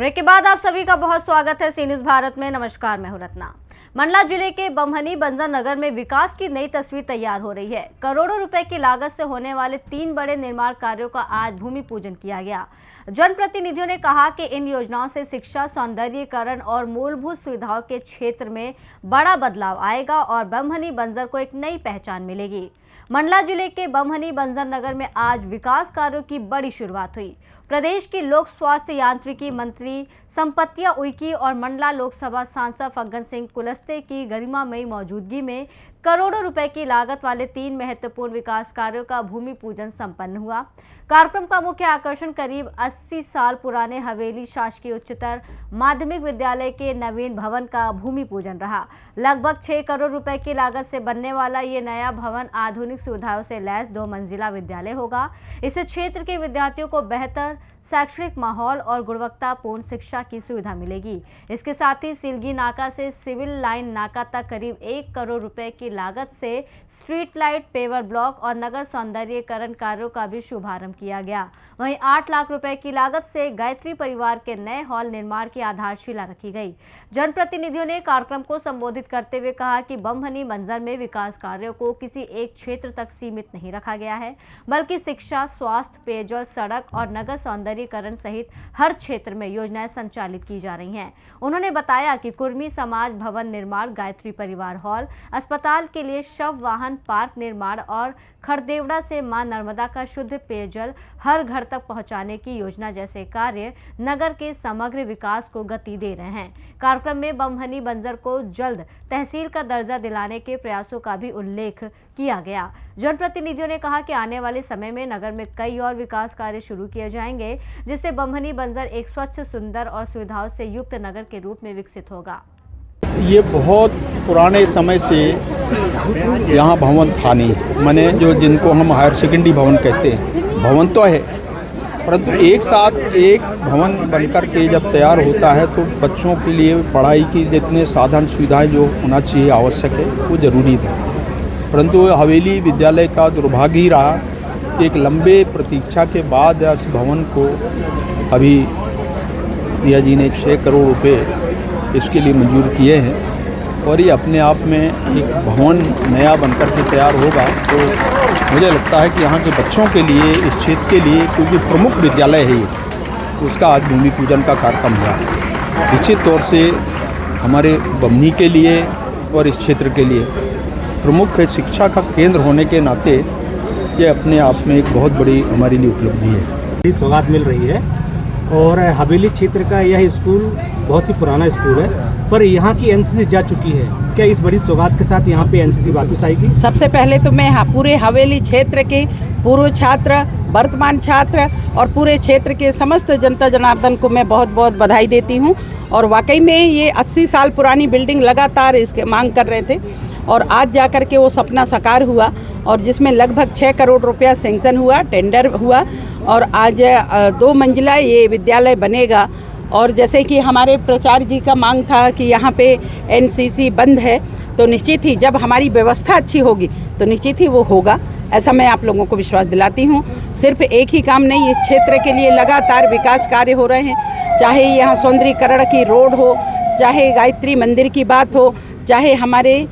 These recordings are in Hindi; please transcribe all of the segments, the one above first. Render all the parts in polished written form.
ब्रेक के बाद आप सभी का बहुत स्वागत है सी न्यूज़ भारत में। नमस्कार, मैं हूं रत्ना। मंडला जिले के बमहनी बंजर नगर में विकास की नई तस्वीर तैयार हो रही है। करोड़ों रुपए की लागत से होने वाले 3 बड़े निर्माण कार्यों का आज भूमि पूजन किया गया। जनप्रतिनिधियों ने कहा कि इन योजनाओं से शिक्षा, सौंदर्यीकरण और मूलभूत सुविधाओं के क्षेत्र में बड़ा बदलाव आएगा और बमहनी बंजर को एक नई पहचान मिलेगी। मंडला जिले के बमहनी बंजर नगर में आज विकास कार्यों की बड़ी शुरुआत हुई। प्रदेश की लोक स्वास्थ्य यांत्रिकी मंत्री संपत्तिया उइके और मंडला लोकसभा सांसद फग्गन सिंह कुलस्ते की गरिमामयी मौजूदगी में करोड़ों रुपए की लागत वाले 3 महत्वपूर्ण विकास कार्यों का भूमि पूजन संपन्न हुआ। कार्यक्रम का मुख्य आकर्षण करीब 80 साल पुराने हवेली शासकीय उच्चतर माध्यमिक विद्यालय के नवीन भवन का भूमि पूजन रहा। लगभग 6 करोड़ रुपए की लागत से बनने वाला ये नया भवन आधुनिक सुविधाओं से लैस 2 मंजिला विद्यालय होगा। इससे क्षेत्र के विद्यार्थियों को बेहतर शैक्षणिक माहौल और गुणवत्तापूर्ण शिक्षा की सुविधा मिलेगी। इसके साथ ही सिलगी नाका से सिविल लाइन नाका तक करीब 1 करोड़ रुपए की लागत से स्ट्रीट लाइट, पेवर ब्लॉक और नगर सौंदर्यीकरण कार्यों का भी शुभारंभ किया गया। वहीं 8 लाख रुपए की लागत से गायत्री परिवार के नए हॉल निर्माण की आधारशिला रखी गई। जनप्रतिनिधियों ने कार्यक्रम को संबोधित करते हुए कहा कि बमहनी बंजर में विकास कार्यों को किसी एक क्षेत्र तक सीमित नहीं रखा गया है, बल्कि शिक्षा, स्वास्थ्य, पेयजल, सड़क और नगर सौंदर्यीकरण सहित हर क्षेत्र में योजनाएं संचालित की जा रही हैं। उन्होंने बताया कि कुर्मी समाज भवन निर्माण, गायत्री परिवार हॉल, अस्पताल के लिए शव वाहन पार्क निर्माण और खरदेवड़ा से मां नर्मदा का शुद्ध पेयजल हर घर तक पहुंचाने की योजना जैसे कार्य नगर के समग्र विकास को गति दे रहे हैं। कार्यक्रम में बमहनी बंजर को जल्द तहसील का दर्जा दिलाने के प्रयासों का भी उल्लेख किया गया। जनप्रतिनिधियों ने कहा कि आने वाले समय में नगर में कई और विकास कार्य शुरू किए जाएंगे, जिससे बमहनी बंजर एक स्वच्छ, सुंदर और सुविधाओं से युक्त नगर के रूप में विकसित होगा। ये बहुत पुराने समय से यहाँ भवन था नहीं, माने जो जिनको हम हायर सेकेंडरी भवन कहते हैं, भवन तो है, परंतु एक साथ एक भवन बनकर के जब तैयार होता है तो बच्चों के लिए पढ़ाई की जितने साधन सुविधाएं जो होना चाहिए आवश्यक है वो ज़रूरी था। परंतु हवेली विद्यालय का दुर्भाग्य ही रहा कि एक लंबे प्रतीक्षा के बाद इस भवन को अभी दिया जी ने 6 करोड़ रुपए इसके लिए मंजूर किए हैं और ये अपने आप में एक भवन नया बनकर के तैयार होगा। तो मुझे लगता है कि यहाँ के बच्चों के लिए, इस क्षेत्र के लिए, क्योंकि प्रमुख विद्यालय है ये, उसका आज भूमि पूजन का कार्यक्रम हुआ है। निश्चित तौर से हमारे बमनी के लिए और इस क्षेत्र के लिए प्रमुख शिक्षा का केंद्र होने के नाते ये अपने आप में एक बहुत बड़ी हमारे लिए उपलब्धि है। सौगात मिल रही है और हवेली क्षेत्र का यह स्कूल बहुत ही पुराना स्कूल है, पर यहाँ की एनसीसी जा चुकी है। क्या इस बड़ी सौगात के साथ यहाँ पे एनसीसी वापस आएगी? सबसे पहले तो मैं पूरे हवेली क्षेत्र के पूर्व छात्र, वर्तमान छात्र और पूरे क्षेत्र के समस्त जनता जनार्दन को मैं बहुत बहुत बधाई देती हूँ। और वाकई में ये 80 साल पुरानी बिल्डिंग लगातार इसके मांग कर रहे थे और आज जाकर के वो सपना साकार हुआ और जिसमें लगभग 6 करोड़ रुपया सेंक्शन हुआ, टेंडर हुआ और आज 2 मंजिला ये विद्यालय बनेगा। और जैसे कि हमारे प्राचार्य जी का मांग था कि यहाँ पे एनसीसी बंद है, तो निश्चित ही जब हमारी व्यवस्था अच्छी होगी तो निश्चित ही वो होगा, ऐसा मैं आप लोगों को विश्वास दिलाती हूँ। सिर्फ एक ही काम नहीं, इस क्षेत्र के लिए लगातार विकास कार्य हो रहे हैं, चाहे यहाँ सौंदर्यीकरण की रोड हो, चाहे गायत्री मंदिर की बात हो, चाहे हमारे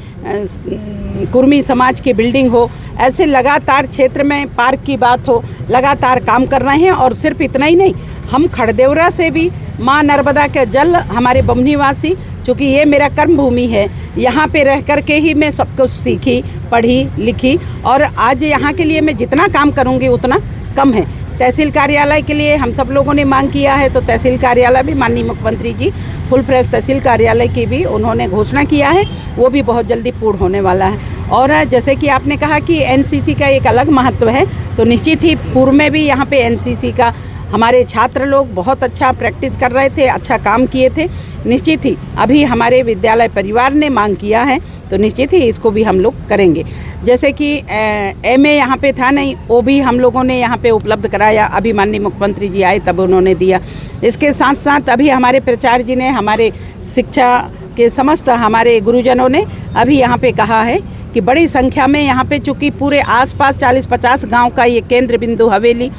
कुर्मी समाज की बिल्डिंग हो, ऐसे लगातार क्षेत्र में पार्क की बात हो, लगातार काम कर रहे हैं। और सिर्फ इतना ही नहीं, हम खरदेवरा से भी माँ नर्मदा का जल हमारे बमनीवासी, चूँकि ये मेरा कर्म भूमि है, यहाँ पे रह कर के ही मैं सब कुछ सीखी, पढ़ी, लिखी और आज यहाँ के लिए मैं जितना काम करूँगी उतना कम है। तहसील कार्यालय के लिए हम सब लोगों ने मांग किया है, तो तहसील कार्यालय भी माननीय मुख्यमंत्री जी फुल फ्रेश तहसील कार्यालय की भी उन्होंने घोषणा किया है, वो भी बहुत जल्दी पूर्ण होने वाला है। और जैसे कि आपने कहा कि एनसीसी का एक अलग महत्व है, तो निश्चित ही पूर्व में भी यहाँ पे एनसीसी का हमारे छात्र लोग बहुत अच्छा प्रैक्टिस कर रहे थे, अच्छा काम किए थे। निश्चित ही अभी हमारे विद्यालय परिवार ने मांग किया है, तो निश्चित ही इसको भी हम लोग करेंगे। जैसे कि एमए यहाँ पे था नहीं, वो भी हम लोगों ने यहाँ पे उपलब्ध कराया, अभी माननीय मुख्यमंत्री जी आए तब उन्होंने दिया। इसके साथ साथ अभी हमारे प्राचार्य जी ने, हमारे शिक्षा के समस्त हमारे गुरुजनों ने अभी यहाँ पे कहा है कि बड़ी संख्या में यहाँ पे, चूँकि पूरे आसपास 40-50 गाँव का ये केंद्र बिंदु हवेली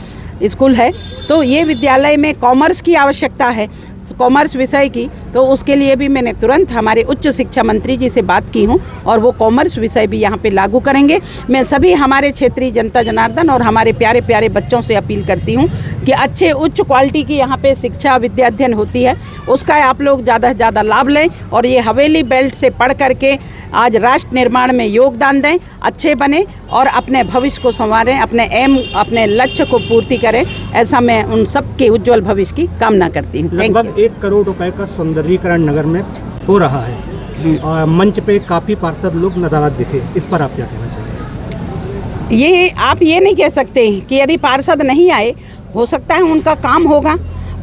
स्कूल है, तो ये विद्यालय में कॉमर्स की आवश्यकता है, कॉमर्स विषय की, तो उसके लिए भी मैंने तुरंत हमारे उच्च शिक्षा मंत्री जी से बात की हूँ और वो कॉमर्स विषय भी यहाँ पे लागू करेंगे। मैं सभी हमारे क्षेत्रीय जनता जनार्दन और हमारे प्यारे प्यारे बच्चों से अपील करती हूँ कि अच्छे उच्च क्वालिटी की यहाँ पे शिक्षा विद्या अध्ययन होती है, उसका आप लोग ज़्यादा से ज़्यादा लाभ लें और ये हवेली बेल्ट से पढ़ करके आज राष्ट्र निर्माण में योगदान दें, अच्छे बने और अपने भविष्य को संवारें, अपने लक्ष्य को पूर्ति करें। ऐसा मैं उन सब के उज्जवल भविष्य की कामना करती हूँ। लगभग 1 करोड़ रुपए का सौंदर्यीकरण नगर में हो रहा है और मंच पे काफ़ी पार्षद लोग नदारद दिखे, इस पर आप क्या कहना चाहेंगे? ये आप ये नहीं कह सकते कि यदि पार्षद नहीं आए, हो सकता है उनका काम होगा,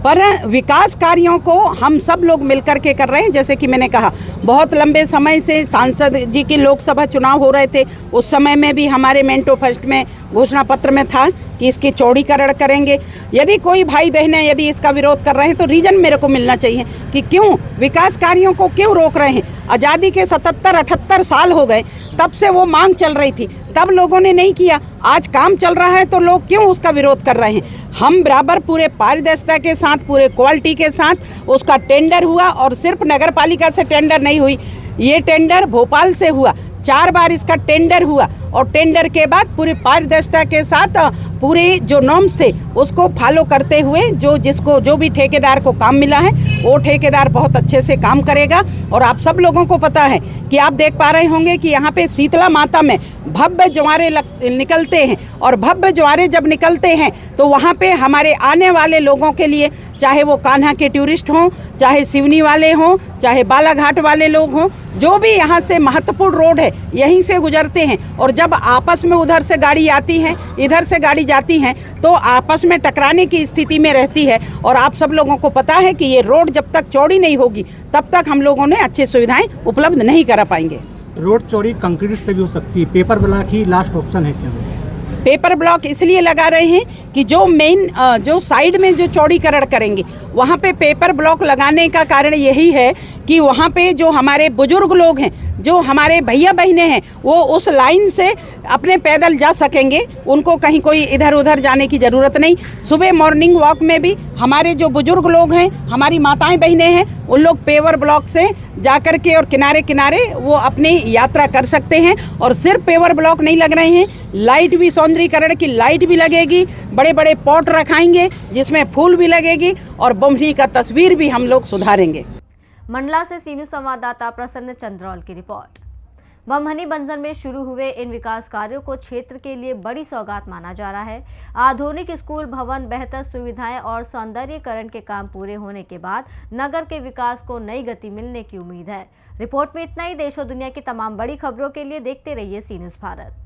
पर विकास कार्यों को हम सब लोग मिलकर के कर रहे हैं। जैसे कि मैंने कहा, बहुत लंबे समय से सांसद जी के लोकसभा चुनाव हो रहे थे, उस समय में भी हमारे मेंटो फर्स्ट में घोषणा पत्र में था कि इसकी चौड़ीकरण करेंगे। यदि कोई भाई बहनें यदि इसका विरोध कर रहे हैं तो रीजन मेरे को मिलना चाहिए कि क्यों विकास कार्यों को क्यों रोक रहे हैं। आज़ादी के 77-78 साल हो गए, तब से वो मांग चल रही थी, तब लोगों ने नहीं किया। आज काम चल रहा है तो लोग क्यों उसका विरोध कर रहे हैं। हम बराबर पूरे पारदर्शिता के साथ, पूरे क्वालिटी के साथ उसका टेंडर हुआ और सिर्फ नगर पालिका से टेंडर नहीं हुई, ये टेंडर भोपाल से हुआ, 4 बार इसका टेंडर हुआ और टेंडर के बाद पूरी पारदर्शिता के साथ पूरे जो नॉर्म्स थे उसको फॉलो करते हुए जो भी ठेकेदार को काम मिला है वो ठेकेदार बहुत अच्छे से काम करेगा। और आप सब लोगों को पता है कि आप देख पा रहे होंगे कि यहाँ पे शीतला माता में भव्य ज्वारे निकलते हैं और भव्य ज्वारे जब निकलते हैं तो वहाँ पे हमारे आने वाले लोगों के लिए, चाहे वो कान्हा के टूरिस्ट हों, चाहे सिवनी वाले हों, चाहे बालाघाट वाले लोग हों, जो भी यहाँ से महत्वपूर्ण रोड है यहीं से गुजरते हैं और जब आपस में उधर से गाड़ी आती है, इधर से गाड़ी जाती हैं तो आपस में टकराने की स्थिति में रहती है। और आप सब लोगों को पता है कि ये रोड जब तक चौड़ी नहीं होगी तब तक हम लोगों ने अच्छी सुविधाएं उपलब्ध नहीं करा पाएंगे। रोड चौड़ी कंक्रीट से भी हो सकती है, पेपर ब्लॉक ही लास्ट ऑप्शन है क्या? पेपर ब्लॉक इसलिए लगा रहे हैं कि जो मेन जो साइड में जो चौड़ीकरण करेंगे वहाँ पे पेपर ब्लॉक लगाने का कारण यही है कि वहाँ पे जो हमारे बुजुर्ग लोग हैं, जो हमारे भैया बहनें हैं, वो उस लाइन से अपने पैदल जा सकेंगे, उनको कहीं कोई इधर उधर जाने की ज़रूरत नहीं। सुबह मॉर्निंग वॉक में भी हमारे जो बुजुर्ग लोग हैं, हमारी माताएं बहनें हैं, उन लोग पेवर ब्लॉक से जा कर के और किनारे किनारे वो अपनी यात्रा कर सकते हैं। और सिर्फ पेवर ब्लॉक नहीं लग रहे हैं, लाइट भी, सौंदर्यीकरण की लाइट भी लगेगी, बड़े बड़े पॉट रखाएंगे जिसमें फूल भी लगेगी और बमनी का तस्वीर भी हम लोग सुधारेंगे। मंडला से सीनू संवाददाता प्रसन्न चंद्रौल की रिपोर्ट। बमहनी बंजर में शुरू हुए इन विकास कार्यों को क्षेत्र के लिए बड़ी सौगात माना जा रहा है। आधुनिक स्कूल भवन, बेहतर सुविधाएं और सौंदर्यीकरण के काम पूरे होने के बाद नगर के विकास को नई गति मिलने की उम्मीद है। रिपोर्ट में इतना ही। देश और दुनिया की तमाम बड़ी खबरों के लिए देखते रहिए सी न्यूज़ भारत।